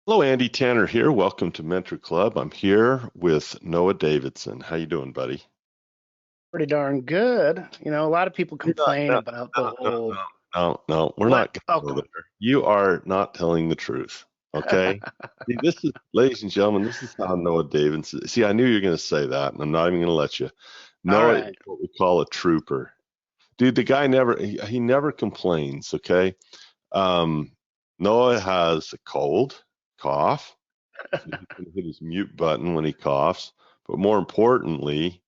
Hello, Andy Tanner here. Welcome to Mentor Club. I'm here with Noah Davidson. How you doing, buddy? Pretty darn good. A lot of people You're not, complain no, about the no, no, whole no. We're what? not going Oh, to go come there. You are not telling the truth. on. Okay. See, this is, ladies and gentlemen, this is how Noah Davidson. See, I knew you were going to say that, and I'm not even going to let you. All Noah is right. what we call a trooper. Dude, the guy he never complains. Okay. Um, Noah has a cold, cough. So he can hit his mute button when he coughs. But more importantly,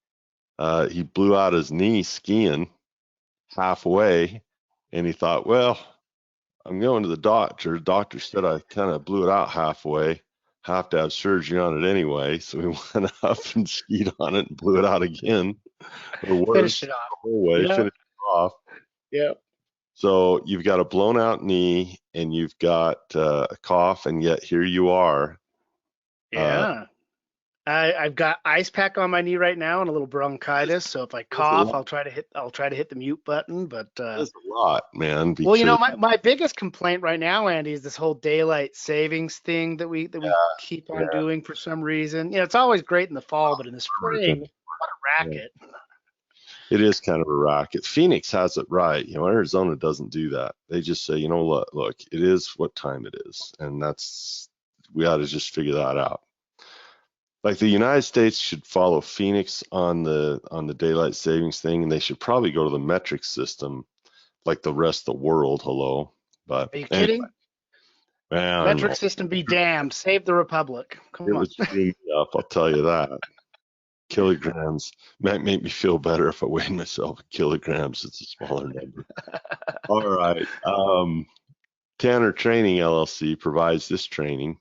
he blew out his knee skiing halfway, and he thought, well, I'm going to the doctor. The doctor said I kind of blew it out halfway. Have to have surgery on it anyway. So he went up and skied on it and blew it out again, or Finish worse, it off. the whole way, Yep. finished it off. Yep. So you've got a blown out knee and you've got a cough, and yet here you are. Uh, Yeah. I've got ice pack on my knee right now and a little bronchitis. So if I there's a cough, lot, I'll try to hit the mute button. But there's a lot, man, well, because my biggest complaint right now, Andy, is this whole daylight savings thing that we keep on yeah, doing for some reason. It's always great in the fall, but in the yeah. spring, what a Yeah. racket. It is kind of a racket. Phoenix has it right. Arizona doesn't do that. They just say, look, it is what time it is, and we ought to just figure that out. Like the United States should follow Phoenix on the daylight savings thing, and they should probably go to the metric system like the rest of the world. Hello, but Are you anyway, kidding? I don't Metric know. system be damned. Save the republic. It Come on. was screwing me up. I'll tell you that. Kilograms might make me feel better if I weighed myself in kilograms. It's a smaller number. All right. Tanner Training LLC provides this training,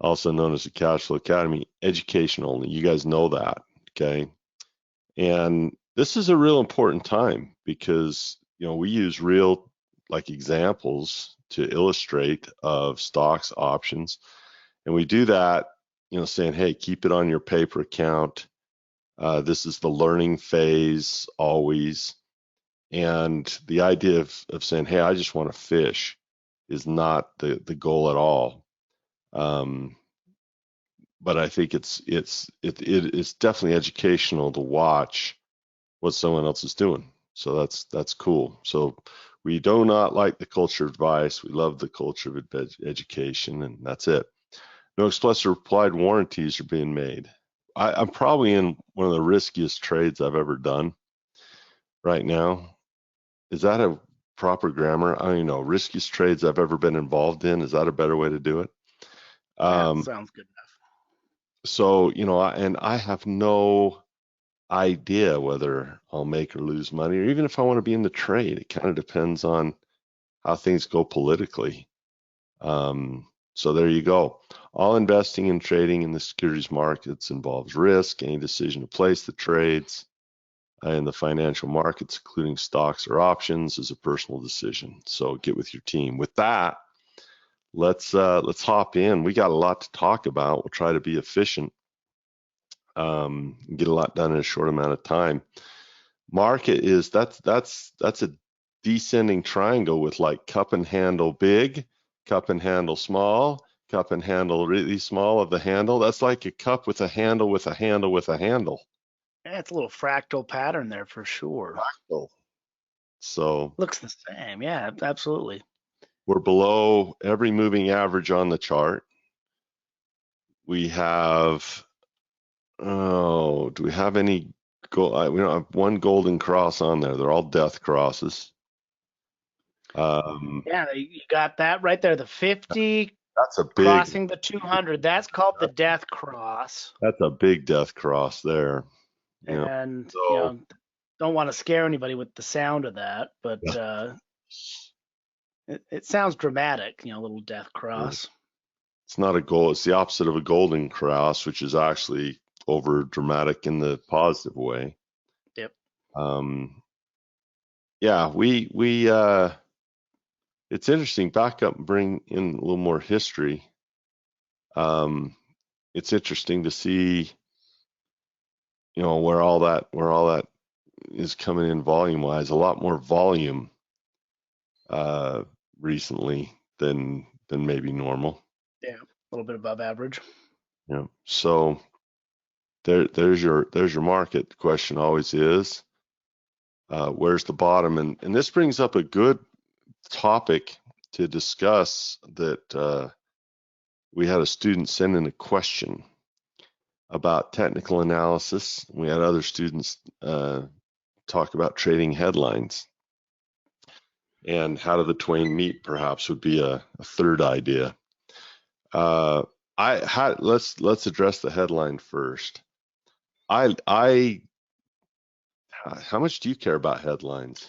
also known as the Cash Flow Academy, education only. You guys know that, okay? And this is a real important time because we use real like examples to illustrate of stocks, options, and we do that, saying, hey, keep it on your paper account. This is the learning phase always. And the idea of saying, hey, I just want to fish is not the goal at all. Um, but I think it's definitely educational to watch what someone else is doing. So that's cool. So we do not like the culture of advice. We love the culture of education, and that's it. No express or applied warranties are being made. I'm probably in one of the riskiest trades I've ever done right now. Is that a proper grammar? I don't even know. Riskiest trades I've ever been involved in. Is that a better way to do it? That Um, sounds good enough. so, and I have no idea whether I'll make or lose money, or even if I want to be in the trade. It kind of depends on how things go politically. So there you go. All investing and trading in the securities markets involves risk. Any decision to place the trades in the financial markets, including stocks or options, is a personal decision. So get with your team. With that, let's hop in. We got a lot to talk about. We'll try to be efficient, get a lot done in a short amount of time. Market is that's a descending triangle with like cup and handle big, cup and handle small, cup and handle really small of the handle. That's like a cup with a handle with a handle with a handle. Yeah, it's a little fractal pattern there for sure. Cool. So Looks the same. Yeah, absolutely. we're below every moving average on the chart. We have, oh, do we have any we don't have one golden cross on there. They're all death crosses. Um, Yeah, you got that right there. The 50 that's a big, crossing the 200. That's called the death cross. that's a big death cross there. You know, And, so don't want to scare anybody with the sound of that, but yeah, it sounds dramatic, a little death cross. it's not a goal. It's the opposite of a golden cross, which is actually over dramatic in the positive way. Yep. Um, yeah, it's interesting. Back up and bring in a little more history. Um, it's interesting to see, where all that is coming in volume wise. A lot more volume uh, recently than maybe normal. Yeah, a little bit above average. Yeah. So there's your market. The question always is, where's the bottom? And this brings up a good topic to discuss that we had a student send in a question about technical analysis. We had other students talk about trading headlines. And how do the twain meet, perhaps, would be a third idea. Let's address the headline first. How much do you care about headlines?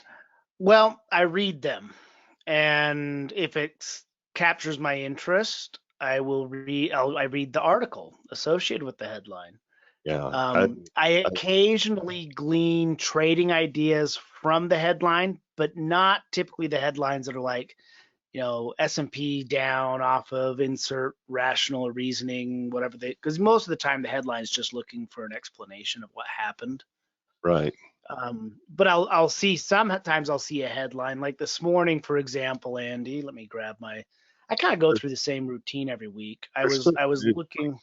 Well, I read them, and if it captures my interest, I read the article associated with the headline. Yeah, I occasionally glean trading ideas from the headline, but not typically the headlines that are like, S&P down off of insert rational reasoning, whatever because most of the time the headline is just looking for an explanation of what happened. right. But I'll see sometimes I'll see a headline like this morning, for example, Andy. Let me grab I kind of go through the same routine every week. I was looking.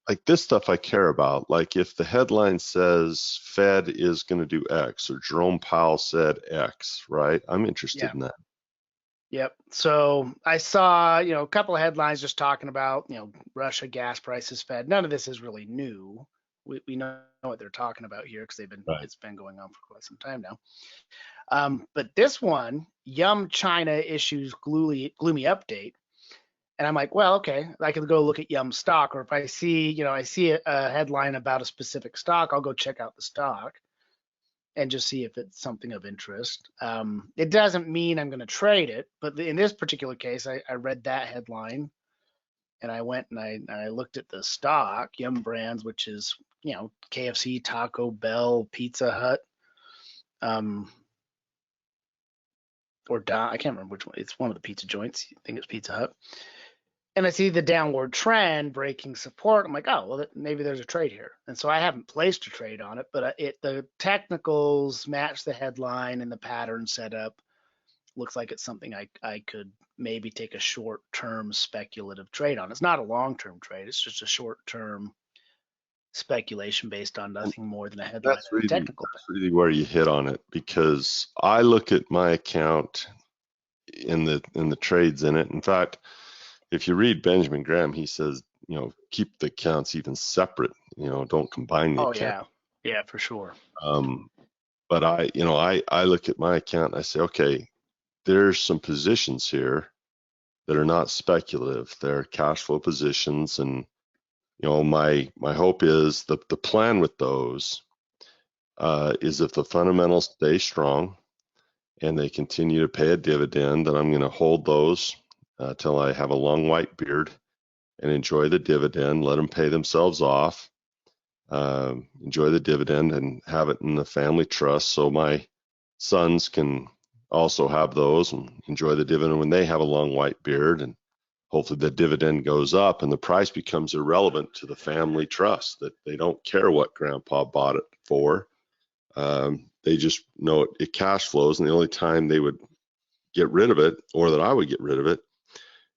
Like this stuff I care about. Like if the headline says Fed is going to do X or Jerome Powell said X, right? I'm interested in that. Yep. So I saw, a couple of headlines just talking about, Russia gas prices, Fed. None of this is really new. We know what they're talking about here because it's been going on for quite some time now. But this one, Yum China issues gloomy update. And I'm like, well, okay, I can go look at Yum stock, or if I see a headline about a specific stock, I'll go check out the stock and just see if it's something of interest. It doesn't mean I'm going to trade it, but in this particular case, I read that headline and I went and I looked at the stock, Yum Brands, which is, KFC, Taco Bell, Pizza Hut, I can't remember which one. It's one of the pizza joints. I think it's Pizza Hut. And I see the downward trend breaking support. I'm like, oh, well, maybe there's a trade here. And so I haven't placed a trade on it, but the technicals match the headline and the pattern setup. Looks like it's something I could maybe take a short-term speculative trade on. It's not a long-term trade. It's just a short-term speculation based on nothing more than a headline and a technical. That's really where you hit on it, because I look at my account in the trades in it. In fact, if you read Benjamin Graham, he says, keep the accounts even separate. Don't combine the accounts. Yeah, for sure. But I look at my account and I say, okay, there's some positions here that are not speculative. They're cash flow positions, and my hope is the plan with those is if the fundamentals stay strong and they continue to pay a dividend, then I'm going to hold those till I have a long white beard and enjoy the dividend, let them pay themselves off, enjoy the dividend and have it in the family trust so my sons can also have those and enjoy the dividend when they have a long white beard, and hopefully the dividend goes up and the price becomes irrelevant to the family trust, that they don't care what grandpa bought it for. They just know it cash flows, and the only time they would get rid of it, or that I would get rid of it,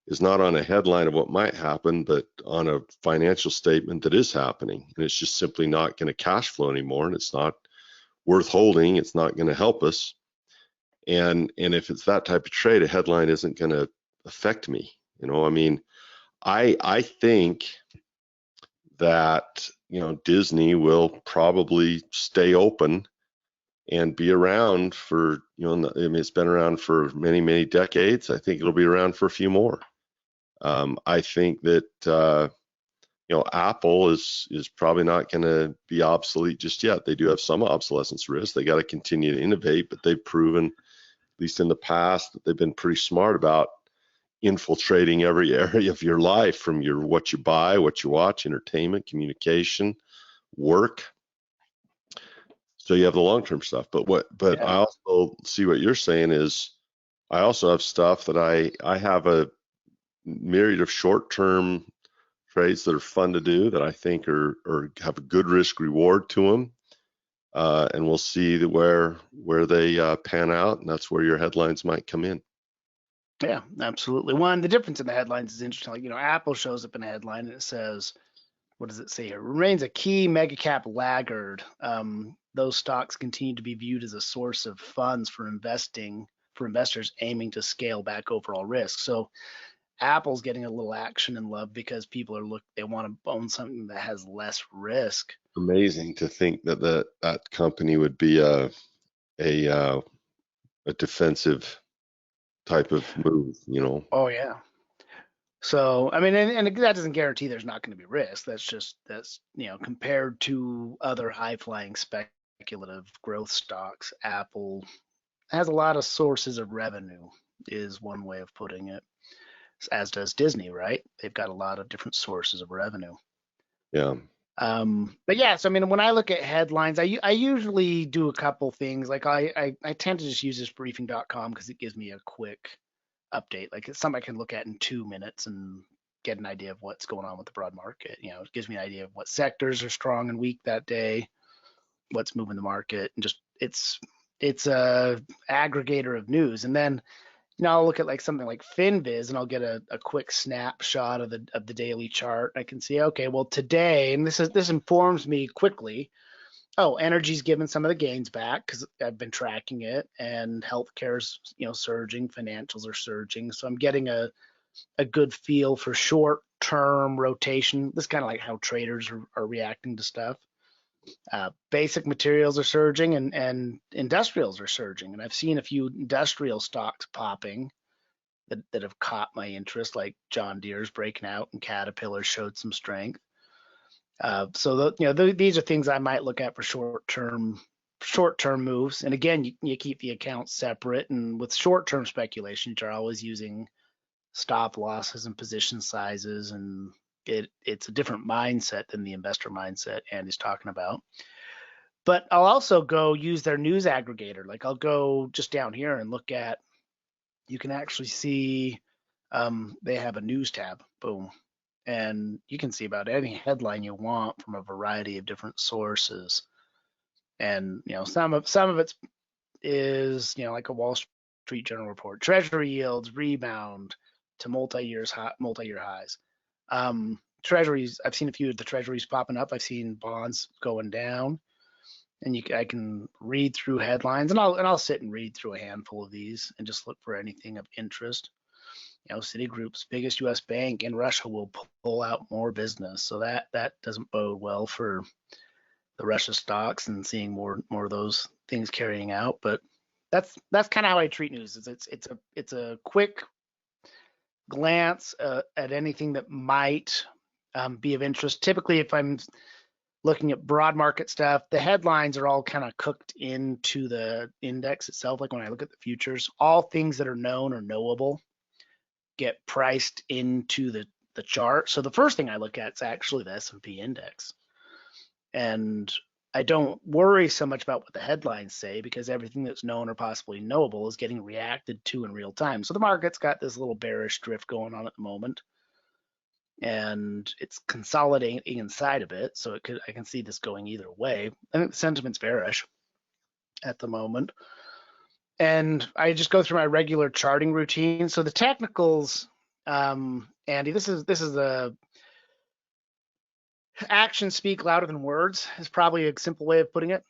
is not on a headline of what might happen, but on a financial statement that is happening. And it's just simply not going to cash flow anymore, and it's not worth holding. It's not going to help us. And if it's that type of trade, a headline isn't going to affect me. I think that, Disney will probably stay open and be around for, it's been around for many, many decades. I think it'll be around for a few more. I think that, Apple is probably not going to be obsolete just yet. They do have some obsolescence risk. They got to continue to innovate, but they've proven, at least in the past, that they've been pretty smart about infiltrating every area of your life, from what you buy, what you watch, entertainment, communication, work. So you have the long-term stuff, but I also see what you're saying is, I also have stuff that I have a myriad of short-term trades that are fun to do, that I think are have a good risk reward to them, and we'll see where they pan out, and that's where your headlines might come in. Yeah, absolutely. One, the difference in the headlines is interesting. Like, Apple shows up in a headline and it says, what does it say here? Remains a key mega cap laggard. Those stocks continue to be viewed as a source of funds for investors aiming to scale back overall risk. So Apple's getting a little action and love because people they want to own something that has less risk. Amazing to think that that company would be a defensive type of move, Oh yeah. So I mean, and that doesn't guarantee there's not going to be risk. That's compared to other high flying speculative growth stocks, Apple has a lot of sources of revenue, is one way of putting it. As does Disney, right? They've got a lot of different sources of revenue. Yeah. But yeah, so I mean, when I look at headlines, I usually do a couple things. Like I tend to just use this briefing.com because it gives me a quick update. Like it's something I can look at in 2 minutes and get an idea of what's going on with the broad market. It gives me an idea of what sectors are strong and weak that day, what's moving the market, and just it's a aggregator of news. And then I'll look at like something like FinViz and I'll get a quick snapshot of the daily chart. I can see, okay, well today, and this informs me quickly. Oh, energy's given some of the gains back because I've been tracking it, and healthcare's surging, financials are surging. So I'm getting a good feel for short-term rotation. This is kind of like how traders are reacting to stuff. Basic materials are surging and industrials are surging. And I've seen a few industrial stocks popping that have caught my interest, like John Deere's breaking out and Caterpillar showed some strength. So these are things I might look at for short-term moves. And again, you keep the accounts separate. And with short-term speculation, you're always using stop losses and position sizes, and it's a different mindset than the investor mindset Andy's talking about. But I'll also go use their news aggregator. Like I'll go just down here and look at, you can actually see they have a news tab, boom. And you can see about any headline you want from a variety of different sources. And some of it is like a Wall Street Journal report, Treasury yields rebound to multi-year highs. Treasuries, I've seen a few of the treasuries popping up. I've seen bonds going down, and I can read through headlines, and I'll sit and read through a handful of these and just look for anything of interest. Citigroup's biggest U.S. bank in Russia will pull out more business, so that doesn't bode well for the Russia stocks and seeing more of those things carrying out. But that's kind of how I treat news. It's a quick glance at anything that might be of interest. Typically, if I'm looking at broad market stuff, the headlines are all kind of cooked into the index itself. Like when I look at the futures, all things that are known or knowable get priced into the chart. So the first thing I look at is actually the S&P index. And I don't worry so much about what the headlines say because everything that's known or possibly knowable is getting reacted to in real time. So the market's got this little bearish drift going on at the moment, and it's consolidating inside of it. So I can see this going either way. I think the sentiment's bearish at the moment. And I just go through my regular charting routine. So the technicals, Andy, this is a actions speak louder than words is probably a simple way of putting it.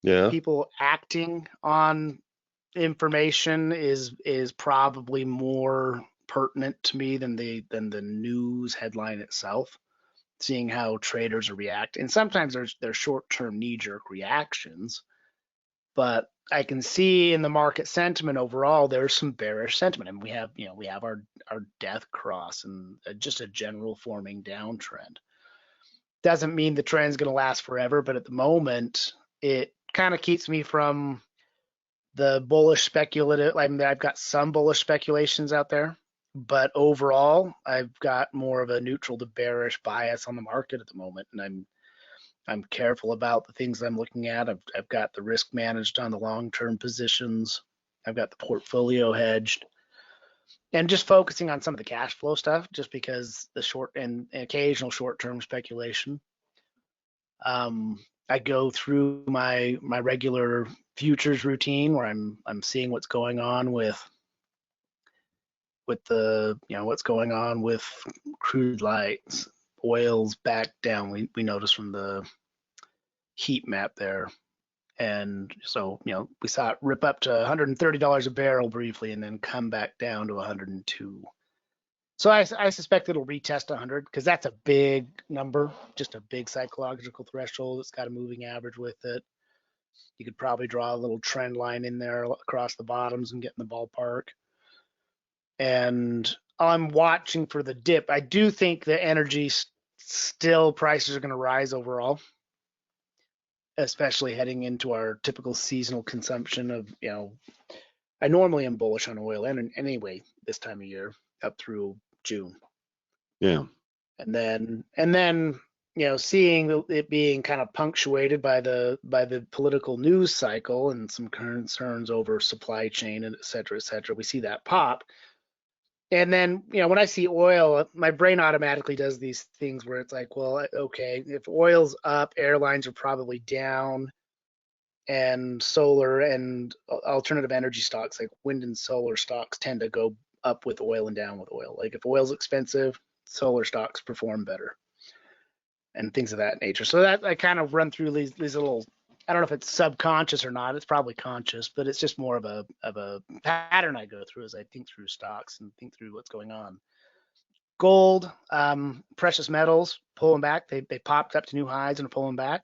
Yeah. People acting on information is probably more pertinent to me than the news headline itself. Seeing how traders are reacting, and sometimes there's short-term knee-jerk reactions, but I can see in the market sentiment overall there's some bearish sentiment, and we have our death cross and just a general forming downtrend. Doesn't mean the trend's going to last forever, but at the moment it kind of keeps me from the bullish speculative. I mean, I've got some bullish speculations out there, but overall I've got more of a neutral to bearish bias on the market at the moment, and I'm careful about the things I'm looking at. I've got the risk managed on the long-term positions. I've got the portfolio hedged, and just focusing on some of the cash flow stuff, just because the short and occasional short-term speculation. I go through my regular futures routine where I'm seeing what's going on with with the, what's going on with crude lights. Oil's back down. We noticed from the heat map there. And so, we saw it rip up to $130 a barrel briefly and then come back down to 102. So I suspect it'll retest 100 because that's a big number, just a big psychological threshold. It's got a moving average with it. You could probably draw a little trend line in there across the bottoms and get in the ballpark. And I'm watching for the dip. I do think the energy still prices are going to rise overall, especially heading into our typical seasonal consumption of, I normally am bullish on oil and anyway this time of year up through June. Yeah. And then seeing it being kind of punctuated by the political news cycle and some concerns over supply chain and et cetera, we see that pop. And then, when I see oil, my brain automatically does these things where it's like, well, okay, if oil's up, airlines are probably down, and solar and alternative energy stocks like wind and solar stocks tend to go up with oil and down with oil. Like if oil's expensive, solar stocks perform better and things of that nature. So that I kind of run through these little, I don't know if it's subconscious or not. It's probably conscious, but it's just more of a pattern I go through as I think through stocks and think through what's going on. Gold, precious metals pulling back. They popped up to new highs and are pulling back.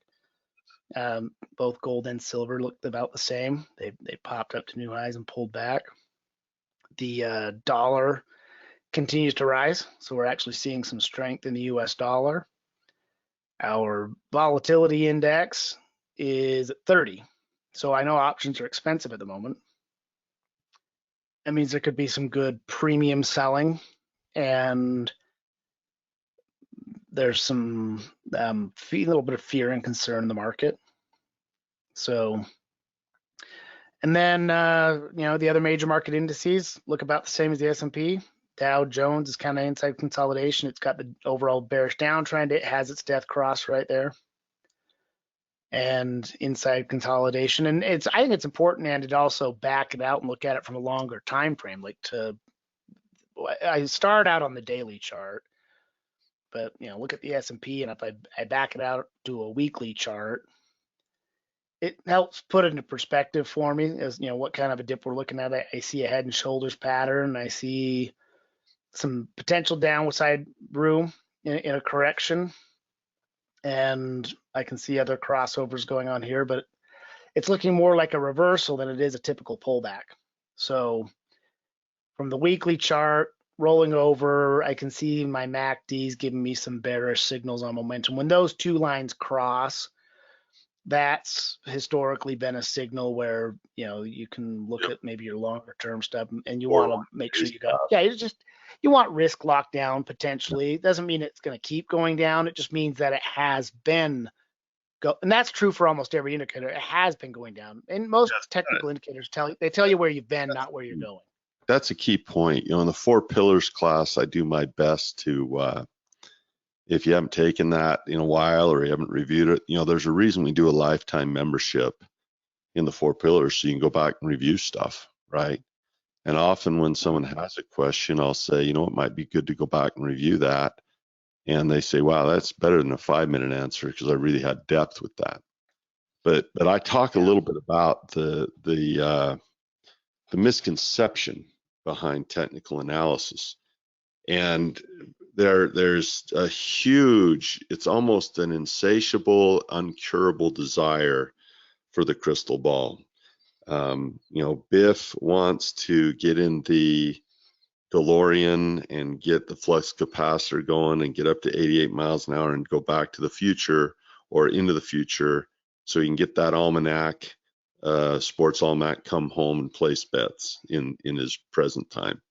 Both gold and silver looked about the same. They popped up to new highs and pulled back. The dollar continues to rise, so we're actually seeing some strength in the U.S. dollar. Our volatility index is at 30. So I know options are expensive at the moment. That means there could be some good premium selling, and there's some a little bit of fear and concern in the market. So, and then the other major market indices look about the same as the S&P. Dow Jones is kind of inside consolidation. It's got the overall bearish downtrend. It has its death cross right there, and inside consolidation. And I think it's important, and to also back it out and look at it from a longer time frame. I start out on the daily chart, but look at the S&P, and if I back it out to a weekly chart, it helps put it into perspective for me as what kind of a dip we're looking at. I see a head and shoulders pattern. I see some potential downside room in a correction, and I can see other crossovers going on here, but it's looking more like a reversal than it is a typical pullback. So from the weekly chart rolling over, I can see my MACD's giving me some bearish signals on momentum. When those two lines cross, that's historically been a signal where you can look at maybe your longer term stuff, and you want to make sure you want risk locked down potentially. It doesn't mean it's going to keep going down. It just means that it has been and that's true for almost every indicator. It has been going down, and most technical indicators tell you where you've been, not where you're going. That's a key point. In the 4 pillars class, I do my best to if you haven't taken that in a while or you haven't reviewed it, there's a reason we do a lifetime membership in the 4 pillars, so you can go back and review stuff, right? And often when someone has a question, I'll say, it might be good to go back and review that. And they say, wow, that's better than a 5-minute answer because I really had depth with that. But I talk a little bit about the misconception behind technical analysis. And there's a huge, it's almost an insatiable, uncurable desire for the crystal ball. Biff wants to get in the DeLorean and get the flux capacitor going and get up to 88 miles an hour and go back to the future or into the future so he can get that almanac, sports almanac, come home and place bets in his present time.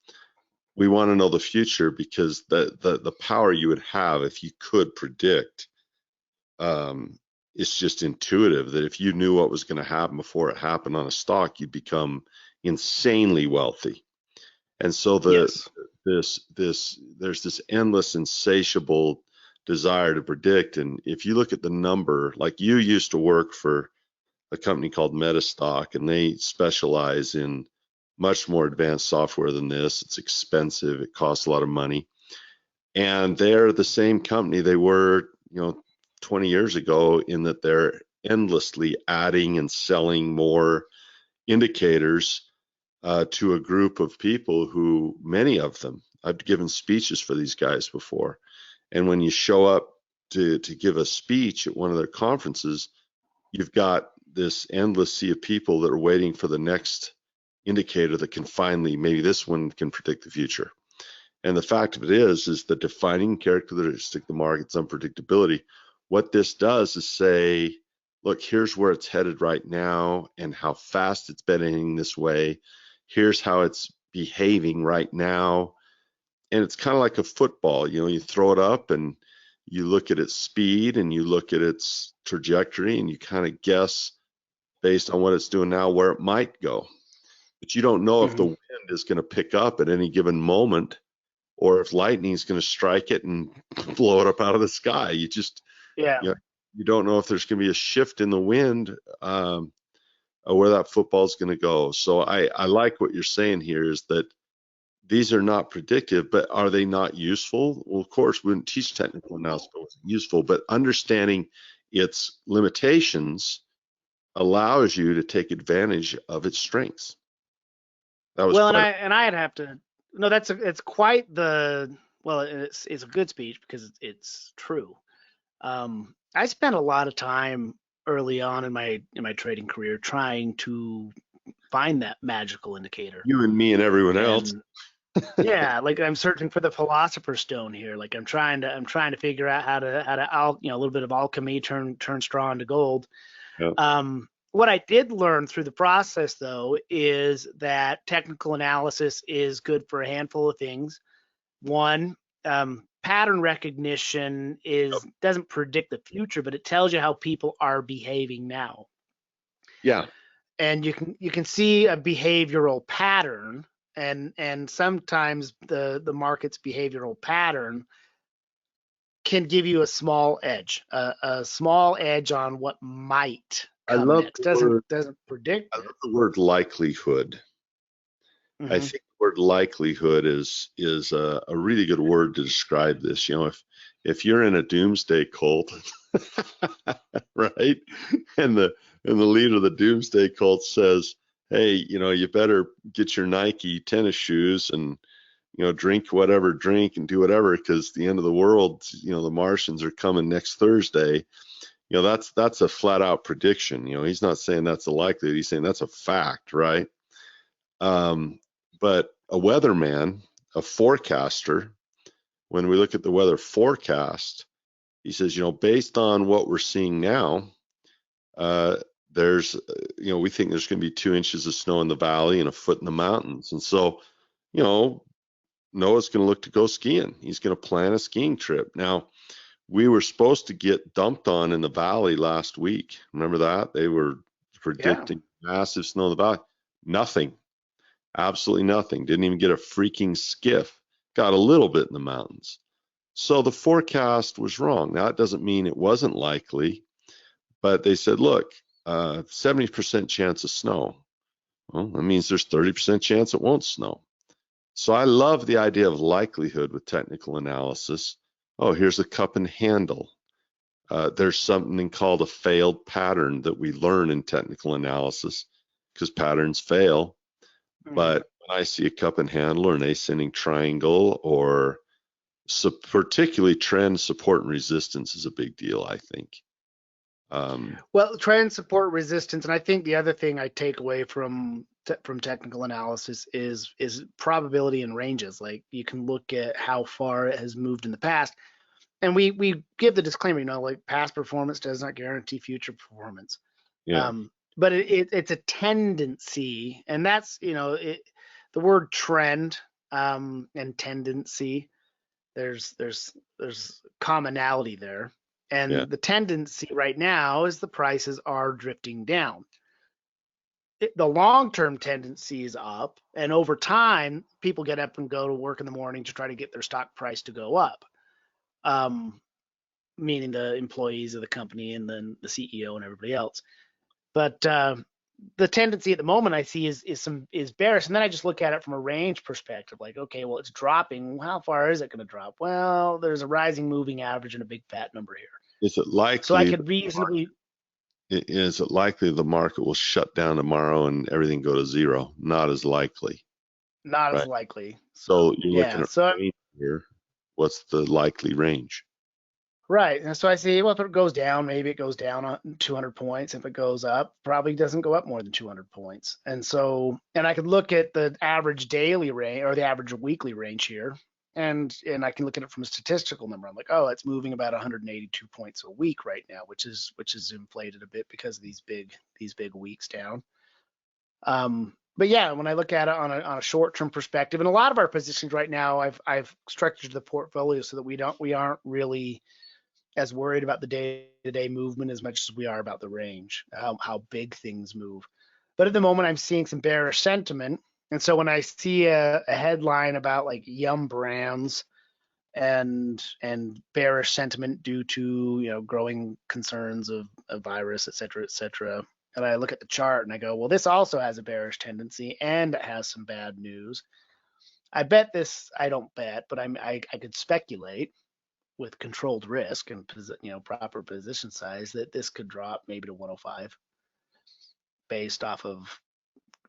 We want to know the future because the power you would have if you could predict, it's just intuitive that if you knew what was going to happen before it happened on a stock, you'd become insanely wealthy. And so there's this endless, insatiable desire to predict. And if you look at the number, like you used to work for a company called Metastock, and they specialize in much more advanced software than this. It's expensive. It costs a lot of money. And they're the same company they were, 20 years ago, in that they're endlessly adding and selling more indicators to a group of people who, many of them, I've given speeches for these guys before. And when you show up to give a speech at one of their conferences, you've got this endless sea of people that are waiting for the next indicator that can finally, maybe this one can predict the future. And the fact of it is the defining characteristic of the market's unpredictability. What this does is say, look, here's where it's headed right now and how fast it's been heading this way. Here's how it's behaving right now. And it's kind of like a football. You throw it up and you look at its speed and you look at its trajectory and you kind of guess based on what it's doing now where it might go. But you don't know if the wind is going to pick up at any given moment, or if lightning is going to strike it and blow it up out of the sky. You just, you don't know if there's going to be a shift in the wind, where that football is going to go. So I like what you're saying here, is that these are not predictive, but are they not useful? Well, of course, we wouldn't teach technical analysis if it wasn't useful, but understanding its limitations allows you to take advantage of its strengths. That was and I'd have to. No, it's quite the, well, it's a good speech because it's true. I spent a lot of time early on in my trading career trying to find that magical indicator. You and me and everyone else. Yeah, like I'm searching for the philosopher's stone here. Like I'm trying to figure out how to a little bit of alchemy, turn straw into gold. Yeah. What I did learn through the process, though, is that technical analysis is good for a handful of things. One, pattern recognition doesn't predict the future, but it tells you how people are behaving now. Yeah. And you can see a behavioral pattern, and sometimes the market's behavioral pattern can give you a small edge on what might come next. Doesn't predict. I love the word likelihood. Mm-hmm. I think the word likelihood is a really good word to describe this. If you're in a doomsday cult, right, and the leader of the doomsday cult says, hey, you better get your Nike tennis shoes and drink whatever drink and do whatever, because the end of the world, the Martians are coming next Thursday. That's a flat out prediction. He's not saying that's a likelihood. He's saying that's a fact, right? But a weatherman, a forecaster, when we look at the weather forecast, he says, based on what we're seeing now, there's, we think there's going to be 2 inches of snow in the valley and a foot in the mountains. And so, Noah's going to look to go skiing. He's going to plan a skiing trip. Now, we were supposed to get dumped on in the valley last week. Remember that? They were predicting massive snow in the valley. Nothing. Absolutely nothing. Didn't even get a freaking skiff. Got a little bit in the mountains. So the forecast was wrong. Now, it doesn't mean it wasn't likely, but they said, look, 70% chance of snow. Well, that means there's 30% chance it won't snow. So I love the idea of likelihood with technical analysis. Oh, here's a cup and handle. There's something called a failed pattern that we learn in technical analysis, because patterns fail. But when I see a cup and handle or an ascending triangle, or particularly trend, support, and resistance is a big deal, I think. Well, trend, support, resistance, and I think the other thing I take away from technical analysis is probability and ranges. Like, you can look at how far it has moved in the past, and we give the disclaimer, like, past performance does not guarantee future performance. Yeah. But it's a tendency, and that's, the word trend and tendency, there's commonality there. And the tendency right now is the prices are drifting down. The long-term tendency is up, and over time, people get up and go to work in the morning to try to get their stock price to go up, meaning the employees of the company and then the CEO and everybody else. But the tendency at the moment I see is bearish, and then I just look at it from a range perspective, like, okay, well, it's dropping. How far is it going to drop? Well, there's a rising moving average and a big fat number here. Is it likely? So I could reasonably. Is it likely the market will shut down tomorrow and everything go to zero? Not as likely. Not as likely. So you're looking at range here. What's the likely range? Right. And so I see, well, if it goes down, maybe it goes down 200 points. If it goes up, probably doesn't go up more than 200 points. And so, and I could look at the average daily range or the average weekly range here. And I can look at it from a statistical number. I'm like, oh, it's moving about 182 points a week right now, which is inflated a bit because of these big weeks down. But yeah, when I look at it on a short-term perspective, and a lot of our positions right now, I've structured the portfolio so that we aren't really as worried about the day-to-day movement as much as we are about the range, how big things move. But at the moment, I'm seeing some bearish sentiment, and so when I see a headline about like Yum Brands and bearish sentiment due to growing concerns of a virus, et cetera, and I look at the chart and I go, well, this also has a bearish tendency and it has some bad news. I don't bet, but I could speculate with controlled risk and proper position size that this could drop maybe to 105 based off of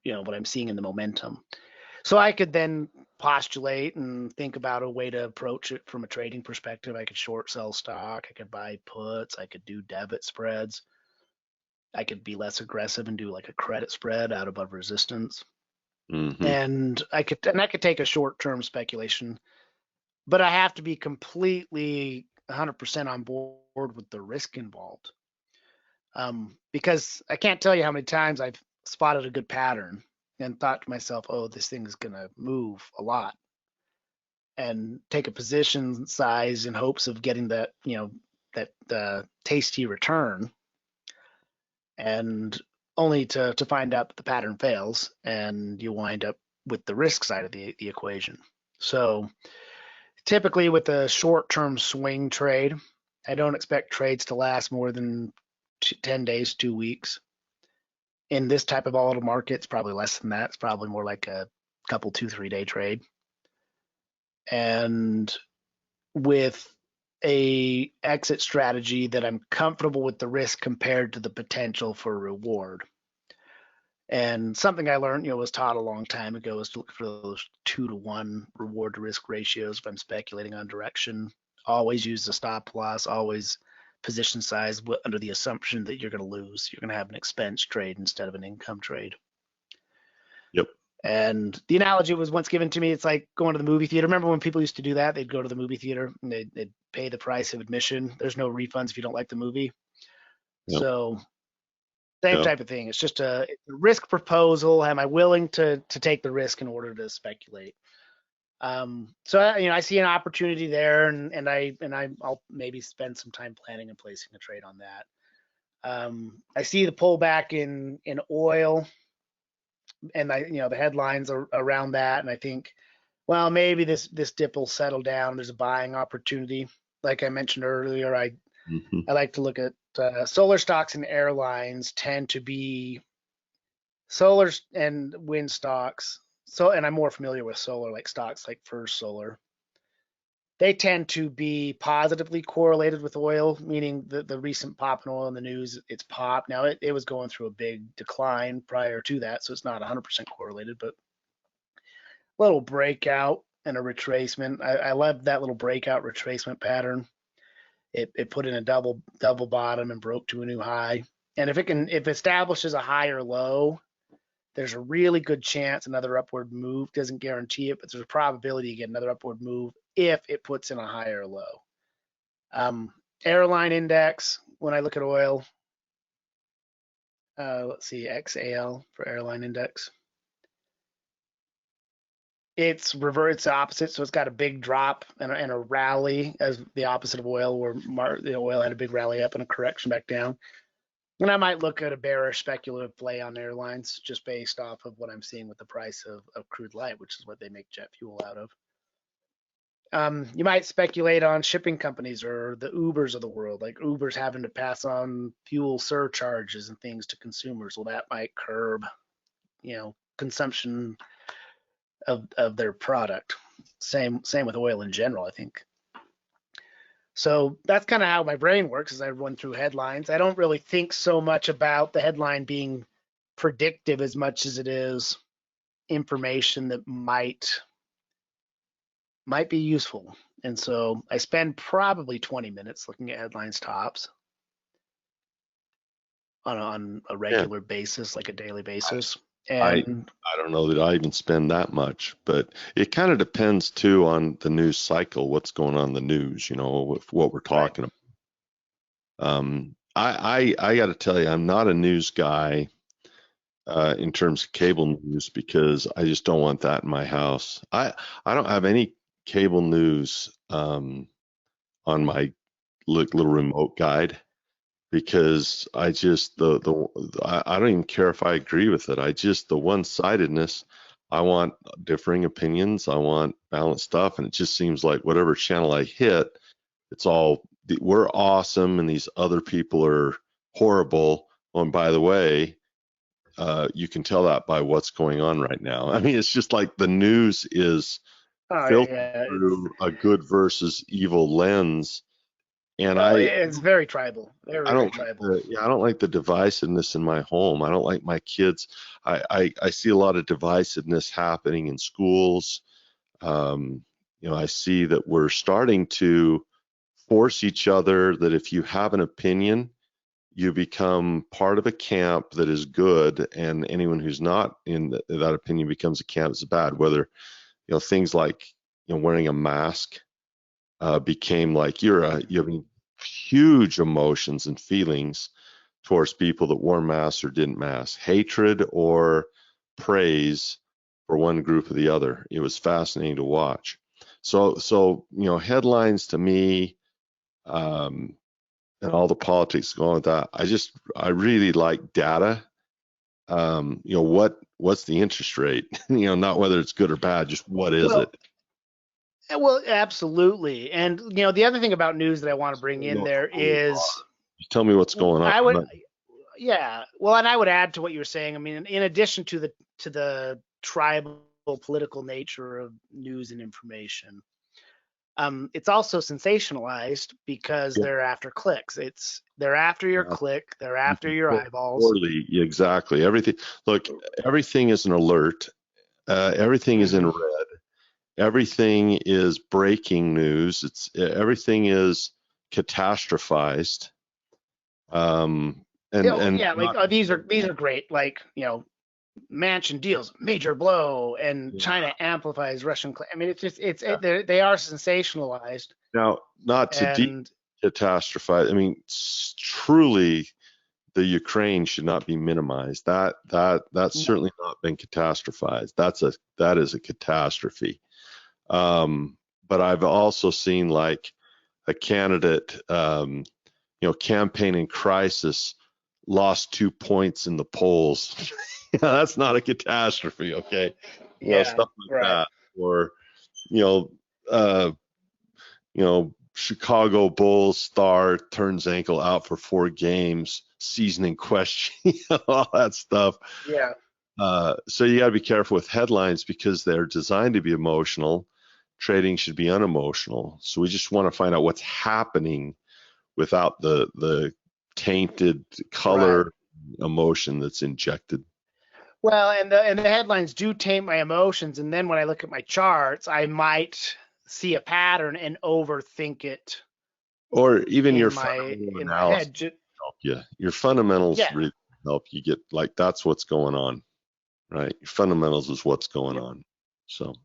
what I'm seeing in the momentum. So I could then postulate and think about a way to approach it from a trading perspective. I could short sell stock, I could buy puts, I could do debit spreads, I could be less aggressive and do like a credit spread out above resistance. And I could take a short-term speculation, but I have to be completely 100% on board with the risk involved. Because I can't tell you how many times I've spotted a good pattern and thought to myself, oh, this thing is going to move a lot, and take a position size in hopes of getting that tasty return, and only to find out that the pattern fails and you wind up with the risk side of the equation. So typically with a short-term swing trade, I don't expect trades to last more than 10 days, 2 weeks. In this type of volatile market, it's probably less than that. It's probably more like a couple 2-3 day trade. And with a exit strategy that I'm comfortable with the risk compared to the potential for reward. And something I learned, was taught a long time ago, is to look for those 2-to-1 reward to risk ratios. If I'm speculating on direction, always use the stop loss, always position size under the assumption that you're going to lose. You're going to have an expense trade instead of an income trade. Yep. And the analogy was once given to me, it's like going to the movie theater. Remember when people used to do that? They'd go to the movie theater and they'd pay the price of admission. There's no refunds if you don't like the movie. Yep. So same type of thing. It's just a risk proposal. Am I willing to take the risk in order to speculate? So I see an opportunity there, and I'll maybe spend some time planning and placing a trade on that. I see the pullback in oil, and the headlines are around that, and I think, well, maybe this dip will settle down. There's a buying opportunity. Like I mentioned earlier, I like to look at solar stocks and airlines tend to be solar and wind stocks. So, and I'm more familiar with solar, like stocks like First Solar. They tend to be positively correlated with oil, meaning the recent pop in oil in the news, it's popped. Now it was going through a big decline prior to that, so it's not 100% correlated, but a little breakout and a retracement. I love that little breakout retracement pattern. It put in a double bottom and broke to a new high. And if it establishes a higher low, there's a really good chance another upward move. Doesn't guarantee it, but there's a probability you get another upward move if it puts in a higher low. Airline index, when I look at oil, let's see, XAL for airline index. It's reverts the opposite, so it's got a big drop and a rally as the opposite of oil, where the oil had a big rally up and a correction back down. And I might look at a bearish speculative play on airlines just based off of what I'm seeing with the price of crude light, which is what they make jet fuel out of. You might speculate on shipping companies or the Ubers of the world, like Uber's having to pass on fuel surcharges and things to consumers. Well, that might curb, consumption of their product. Same with oil in general, I think. So that's kind of how my brain works as I run through headlines. I don't really think so much about the headline being predictive as much as it is information that might be useful. And so I spend probably 20 minutes looking at headlines tops on a regular basis, like a daily basis. And I don't know that I even spend that much, but it kind of depends too on the news cycle, what's going on in the news, with what we're talking about. I got to tell you, I'm not a news guy in terms of cable news because I just don't want that in my house. I don't have any cable news on my little remote guide because I just I don't even care if I agree with it. I just the one-sidedness. I want differing opinions. I want balanced stuff, and it just seems like whatever channel I hit, it's all we're awesome and these other people are horrible. Oh, and by the way, you can tell that by what's going on right now. I mean, it's just like the news is filtered through a good versus evil lens. And it's very tribal. Very tribal. I don't like the divisiveness in my home. I don't like my kids. I see a lot of divisiveness happening in schools. I see that we're starting to force each other that if you have an opinion, you become part of a camp that is good, and anyone who's not in that opinion becomes a camp that's bad. Whether things like wearing a mask became like you have huge emotions and feelings towards people that wore masks or didn't mask, hatred or praise for one group or the other. It was fascinating to watch. So headlines to me, and all the politics going with that. I really like data. What's the interest rate? Not whether it's good or bad, just what is it? Well, absolutely. And the other thing about news that I want to bring in there is tell me what's going on. Well, and I would add to what you were saying. I mean, in addition to the tribal political nature of news and information, it's also sensationalized because they're after clicks. They're after your click. They're after your eyeballs. Exactly. Everything is an alert. Everything is in red. Everything is breaking news. Everything is catastrophized. These are great. Like, Manchin deals major blow, and China amplifies Russian. I mean, they are sensationalized. Now, not to catastrophize. I mean, truly, the Ukraine should not be minimized. That's certainly not been catastrophized. That is a catastrophe. But I've also seen like a candidate, campaign in crisis, lost 2 points in the polls. That's not a catastrophe, okay? Stuff like that. Or, Chicago Bulls star turns ankle out for 4 games, season in question, all that stuff. Yeah. So you got to be careful with headlines because they're designed to be emotional. Trading should be unemotional. So we just want to find out what's happening without the tainted color emotion that's injected. Well, and the headlines do taint my emotions, and then when I look at my charts, I might see a pattern and overthink it. Or even your fundamental analysis help you. Your fundamentals really help you get like that's what's going on, right? Your fundamentals is what's going on. So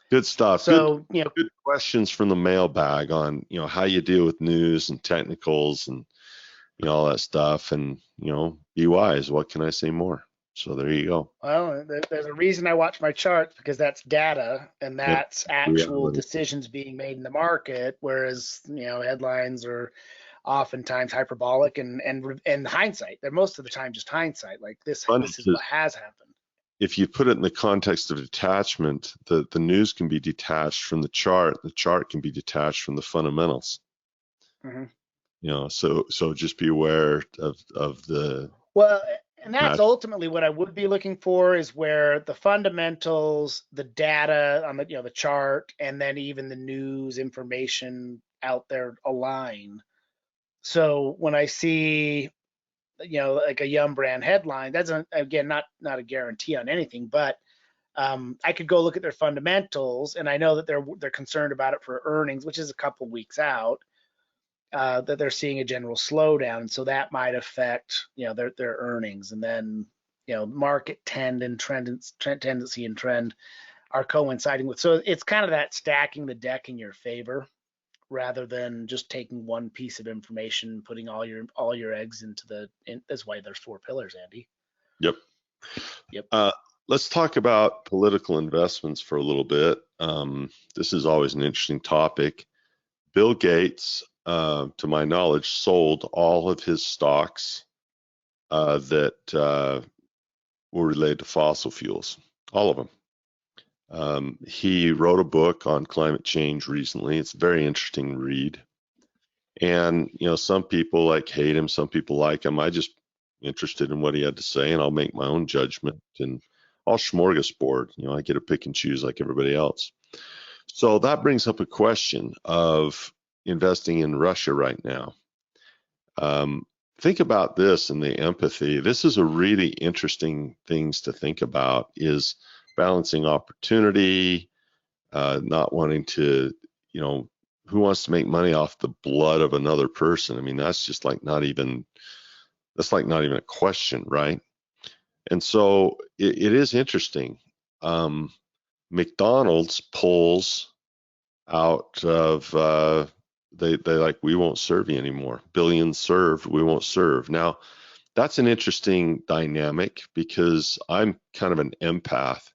good stuff. So good questions from the mailbag on how you deal with news and technicals and all that stuff, and be wise. What can I say more? So there you go. Well, there's a reason I watch my charts, because that's data and that's actual decisions being made in the market, whereas headlines are oftentimes hyperbolic and hindsight. They're most of the time just hindsight. Like this is what has happened. if you put it in the context of detachment, the news can be detached from the chart can be detached from the fundamentals. Mm-hmm. So just be aware of the. Well, and that's ultimately what I would be looking for, is where the fundamentals, the data on the chart, and then even the news information out there align. So when I see, like a Yum brand headline, that's again not a guarantee on anything, but I could go look at their fundamentals, and I know that they're concerned about it for earnings, which is a couple weeks out. That they're seeing a general slowdown, so that might affect their earnings, and then market tendency and trend are coinciding with. So it's kind of that stacking the deck in your favor, rather than just taking one piece of information, putting all your eggs into that's why there's 4 pillars, Andy. Yep. Yep. Let's talk about political investments for a little bit. This is always an interesting topic. Bill Gates, to my knowledge, sold all of his stocks that were related to fossil fuels, all of them. He wrote a book on climate change recently. It's a very interesting read. And, some people hate him, some people like him. I just interested in what he had to say, and I'll make my own judgment. And I'll smorgasbord. I get to pick and choose like everybody else. So that brings up a question of investing in Russia right now. Think about this and the empathy. This is a really interesting things to think about, is balancing opportunity, not wanting to, who wants to make money off the blood of another person? I mean, that's just not even a question, right? And so it is interesting. McDonald's pulls out of they we won't serve you anymore. Billions served, we won't serve. Now, that's an interesting dynamic because I'm kind of an empath.